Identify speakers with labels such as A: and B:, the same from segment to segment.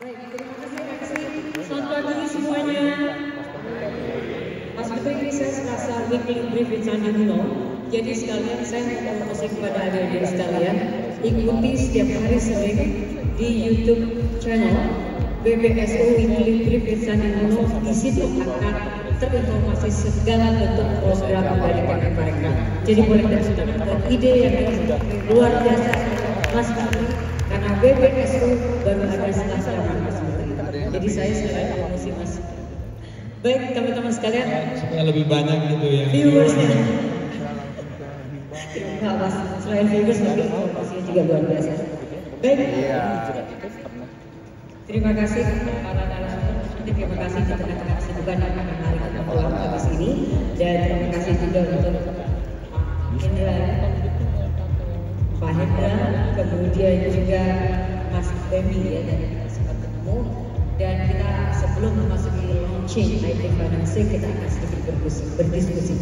A: Baik, terima kasih. Selamat pagi semuanya. Mas Menteri, ini saya serasa weekly brief with Sandi Uno. Jadi sekalian saya mau kasih kepada adik-adik sekalian, ikuti setiap hari Senin di YouTube channel BPSU Weekly Brief with Sandi Uno. Di situ akan terinformasi segala bentuk program dari mereka. Jadi boleh dapat ide yang luar biasa, Mas Menteri, karena BPSU baru ada setelah zaman Mas Menteri. Jadi saya sekalian promosi Mas. Baik teman-teman sekalian,
B: supaya lebih banyak gitu ya
A: viewersnya. Enggak Mas, selain viewers tapi promosinya juga luar biasa. Baik, terima kasih para narasumber. Terima kasih di tengah-tengah kesibukan yang akan hari kita pulang ke sini, dan terima kasih juga untuk Indra, Pak Hendra, kemudian juga Mas Bemi ya, dari kita sempat ketemu. Dan kita sebelum memasuki launching IP Financing, kita akan sedikit berdiskusi.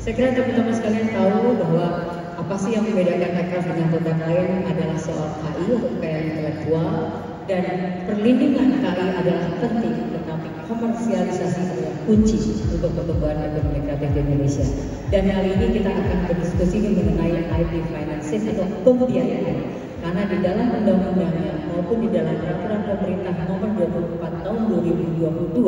A: Saya kira teman-teman sekalian tahu bahwa apa sih yang membedakan aircraft dengan produk lain adalah soal KI atau kekayaan intelektual, dan perlindungan KI adalah penting, tetapi komersialisasi adalah kunci untuk pertumbuhan ekonomi kreatif di Indonesia. Dan kali ini kita akan berdiskusi mengenai IP Financing atau pembiayaan. Karena di dalam undang-undangnya maupun di dalam peraturan pemerintah nomor 24 tahun 2022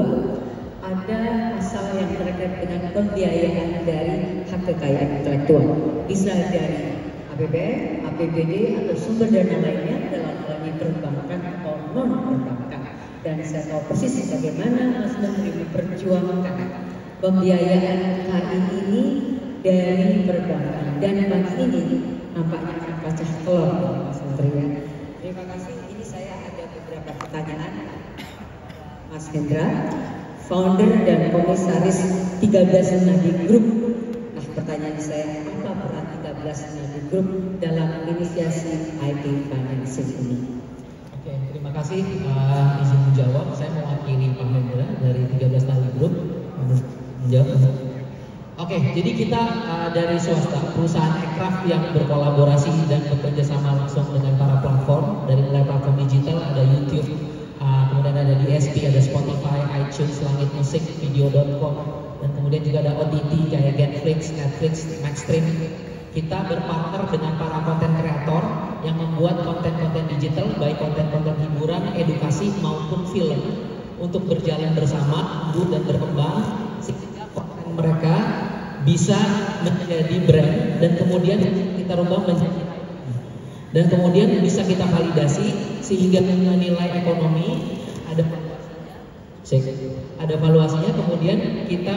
A: ada pasal yang terkait dengan pembiayaan dari hak kekayaan intelektual, bisa dari APBN, APBD atau sumber dana lainnya dalam hal ini perbankan atau non perbankan. Dan saya tahu persis bagaimana Mas Menteri memperjuangkan pembiayaan KI ini dari perbankan, dan pagi ini nampaknya akan pecah telur Mas Menteri ya. Terima kasih. Ini saya ada beberapa pertanyaan. Mas Hendra, founder dan komisaris 13 Nadi Group. Nah, pertanyaan saya, apa peran 13 Nadi Group dalam inisiasi IP Financing ini?
B: Oke, terima kasih. Izin menjawab, saya mewakili Pak Hendra dari 13 Nadi Group menjawab. Oke, jadi kita dari swasta, perusahaan aircraft yang berkolaborasi dan bekerja sama langsung dengan para platform, dari mulai platform digital, ada YouTube, kemudian ada DSP, ada Spotify, iTunes, Langit Musik, Video.com, dan kemudian juga ada OTT kayak Netflix, Maxstream. Kita berpartner dengan para konten kreator yang membuat konten-konten digital, baik konten-konten hiburan, edukasi maupun film, untuk berjalan bersama, tumbuh dan berkembang, sehingga konten mereka bisa menjadi brand dan kemudian kita rubah menjadi, dan kemudian bisa kita validasi sehingga nilai ekonomi ada valuasinya, kemudian kita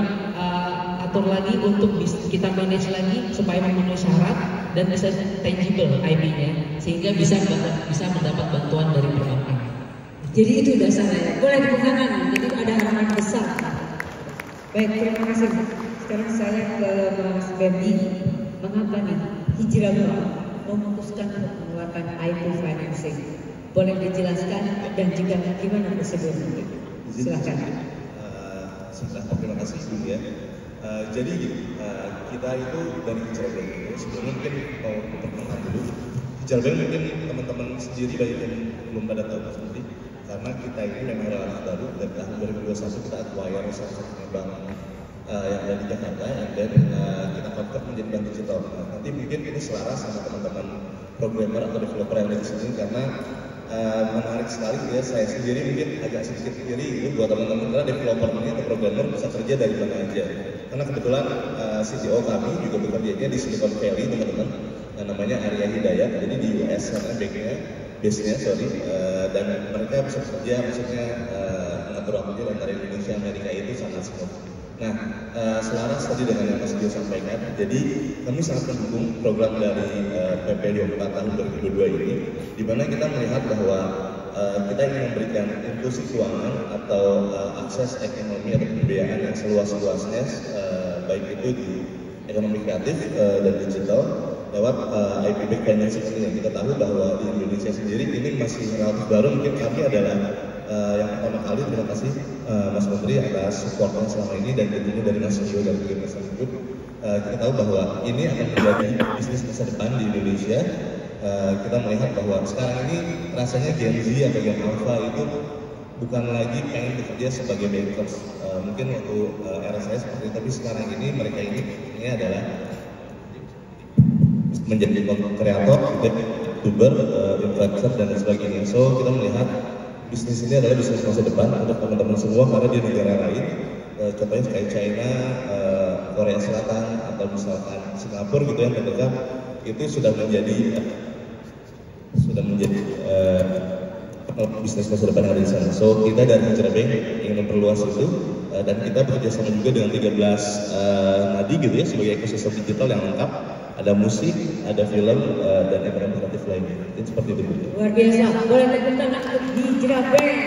B: atur lagi untuk kita manage lagi supaya memenuhi syarat dan bisa tangible IP-nya sehingga bisa mendapat bantuan dari perbankan.
A: Jadi itu dasarnya. Boleh tepuk tangan. Jadi ada harapan besar. Baik, terima kasih. Sekarang saya ke Mas Bemi. Mengapa nih Hijrah memutuskan untuk mengeluarkan IP Financing? Boleh dijelaskan dan juga gimana prosedurnya? Silakan.
C: Terima kasih dulu ya. Jadi kita itu dari Hijrah itu sebelumnya mungkin mau perkenalan dulu. Hijrah mungkin teman-teman sendiri banyak yang belum pada tahu sendiri, karena kita ini memang relatif baru. Dari tahun 2021 kita acquire salah satu bank yang ada di Jakarta, dan kita convert menjadi bank digital. Nanti mungkin ini selaras sama teman-teman programmer atau developer yang ada di sini, karena menarik sekali ya. Saya sendiri mungkin agak sedikit iri itu buat teman-teman, karena developer ini atau programmer bisa kerja dari mana aja. Karena kebetulan CTO kami juga bekerjanya di Silicon Valley, teman-teman, yang namanya Arya Hidayat, jadi di US karena base-nya, dan mereka bisa bekerja, maksudnya mengatur waktunya antara Indonesia Amerika itu sangat smooth. Nah, selaras tadi dengan yang Mas Dio sampaikan, jadi kami sangat mendukung program dari PP 24 tahun 2022 ini, di mana kita melihat bahwa kita ingin memberikan inklusi keuangan atau akses ekonomi atau pembiayaan yang seluas-luasnya, baik itu di ekonomi kreatif dan digital lewat IP Financing ini. Kita tahu bahwa di Indonesia sendiri ini masih relatif baru, mungkin kami adalah yang pertama kali. Terima kasih Mas Menteri atas supportnya selama ini, dan tentunya dari Mas Dio dan juga Mas Group. Kita tahu bahwa ini akan menjadi bisnis masa depan di Indonesia. Kita melihat bahwa sekarang ini rasanya Gen Z atau Gen Alpha itu bukan lagi pengen bekerja sebagai bankers. Mungkin waktu era saya seperti itu, tapi sekarang ini mereka ini adalah menjadi konten kreator, youtuber, influencer dan sebagainya. So kita melihat bisnis ini adalah bisnis masa depan untuk teman-teman semua, karena di negara lain, contohnya kayak China, Korea Selatan atau misalkan Singapura gitu yang terdekat, itu sudah menjadi bisnis masa depan yang ada di sana. So kita dari Hijrah Bank ingin memperluas itu, dan kita bekerjasama juga dengan 13 nadi gitu ya, sebagai ekosistem digital yang lengkap. Ada musik, ada film, dan ekonomi kreatif lainnya. Itu seperti itu.
A: Luar biasa. Boleh tepuk tangan untuk Hijrah Bank.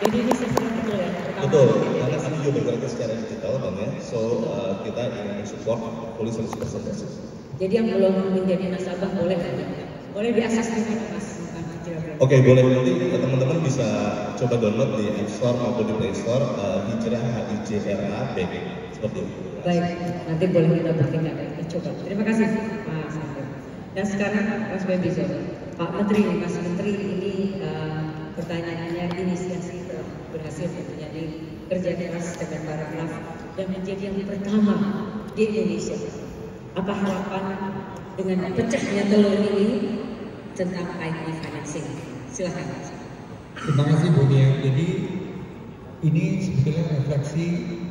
A: Jadi ini sesuatu betul ya?
C: Betul, karena kami juga bergerak secara digital Bang ya. So kita ingin support fully 100%.
A: Jadi yang belum menjadi nasabah boleh kan? Boleh diakses di mana Mas?
C: Oke, boleh. Nanti teman-teman bisa coba download di App Store maupun di Play Store, Hijrah HIJRA Bank. Seperti itu.
A: Baik, nanti boleh kita bertindak dan coba. Terima kasih Pak Sandi. Dan sekarang Mas Bebizon, Pak Menteri, Mas Menteri ini pertanyaannya inisiasi telah berhasil tentunya di kerja keras dengan para pelaku dan menjadi yang pertama di Indonesia. Apa harapan dengan pecahnya telur ini tentang IT financing? Silakan.
D: Terima kasih Bu Nia. Jadi ini sebetulnya refleksi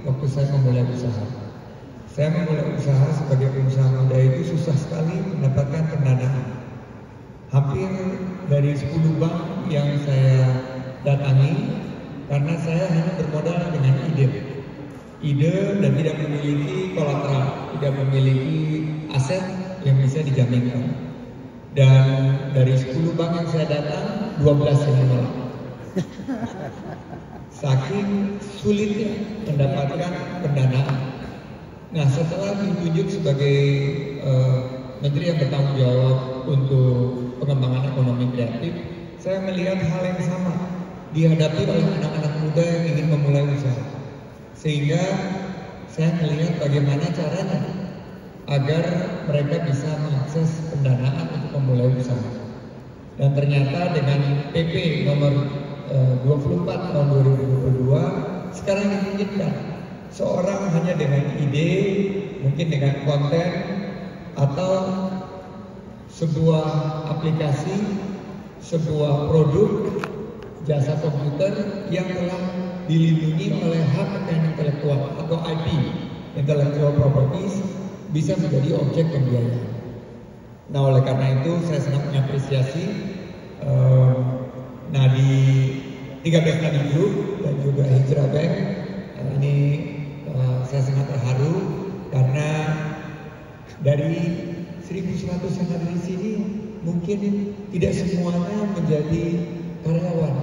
D: waktu saya memulai usaha. Saya memulai usaha sebagai pengusaha muda itu susah sekali mendapatkan pendanaan. Hampir dari 10 bank yang saya datangi, karena saya hanya bermodal dengan ide dan tidak memiliki kolateral, tidak memiliki aset yang bisa dijaminkan. Dan dari 10 bank yang saya datang, 12 yang menolak. Saking sulitnya mendapatkan pendanaan. Nah, setelah ditunjuk sebagai menteri yang bertanggung jawab untuk pengembangan ekonomi kreatif, saya melihat hal yang sama dihadapi oleh anak-anak muda yang ingin memulai usaha. Sehingga saya melihat bagaimana caranya agar mereka bisa mengakses pendanaan untuk memulai usaha. Dan ternyata dengan PP nomor 24 tahun 2022 sekarang dimungkinkan seorang hanya dengan ide, mungkin dengan konten atau sebuah aplikasi, sebuah produk jasa komputer yang telah dilindungi oleh hak kekayaan intelektual atau IP, intellectual properties, bisa menjadi objek pembiayaan. Nah, oleh karena itu saya sangat mengapresiasi Nadi 13 Nadi Group dan juga Hijrah Bank. Ini saya sangat terharu karena dari 1.100 yang ada di sini mungkin tidak semuanya menjadi karyawan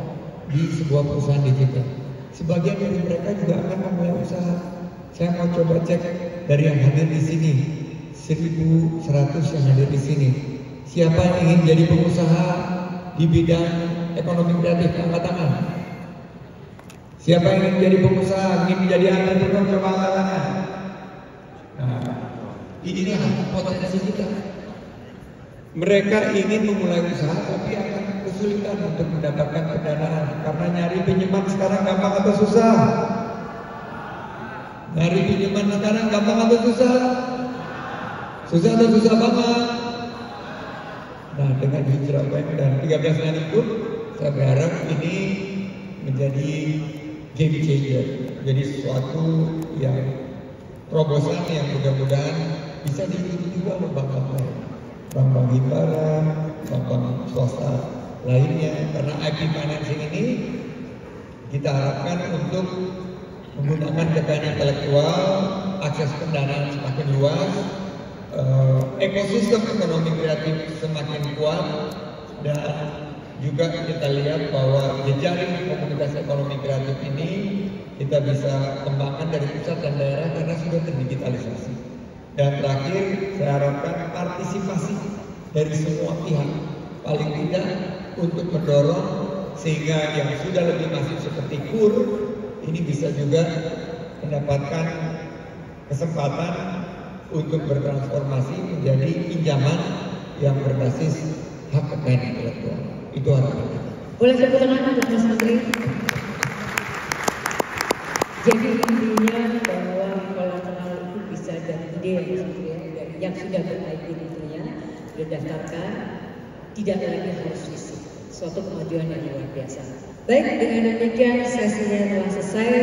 D: di sebuah perusahaan digital. Sebagian dari mereka juga akan memulai usaha. Saya mau coba cek dari yang hadir di sini, 1.100 yang hadir di sini. Siapa yang ingin jadi pengusaha di bidang ekonomi kreatif? Angkat tangan. Siapa yang ingin jadi pengusaha, ingin menjadi entrepreneur? Coba angkat tangan. Nah, inilah potensi kita. Mereka ingin memulai usaha tapi akan kesulitan untuk mendapatkan pendanaan karena nyari pinjaman sekarang gampang atau susah? Nyari pinjaman sekarang gampang atau susah? Susah atau susah banget? Nah, dengan Hijrah Bank dan 13 Nadi Group, saya berharap ini menjadi game changer, jadi sesuatu yang terobosan yang mudah-mudahan bisa diikuti juga oleh bank-bank lain, bank-bank himbara, bank-bank swasta lainnya, karena IP financing ini kita harapkan untuk menggunakan kekayaan intelektual, akses pendanaan semakin luas, ekosistem ekonomi kreatif semakin kuat, dan juga kita lihat bahwa jejaring komunitas ekonomi kreatif ini kita bisa kembangkan dari pusat dan daerah karena sudah terdigitalisasi. Dan terakhir, saya harapkan partisipasi dari semua pihak, paling tidak untuk mendorong sehingga yang sudah lebih masif seperti KUR ini bisa juga mendapatkan kesempatan untuk bertransformasi menjadi pinjaman yang berbasis hak kekayaan intelektual. Itu harapannya.
A: Boleh tepuk tangan untuk Mas Menteri. Jadi intinya bahwa kolateral itu bisa dari ide yang sudah ber-IP tentunya, sudah daftarkan, tidak lagi harus fisik. Suatu kemajuan yang luar biasa. Baik, dengan demikian sesinya telah selesai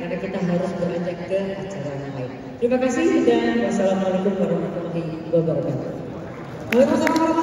A: karena kita harus beranjak ke acara yang lain. Terima kasih dan wassalamualaikum warahmatullahi wabarakatuh.
B: Waalaikumsalam.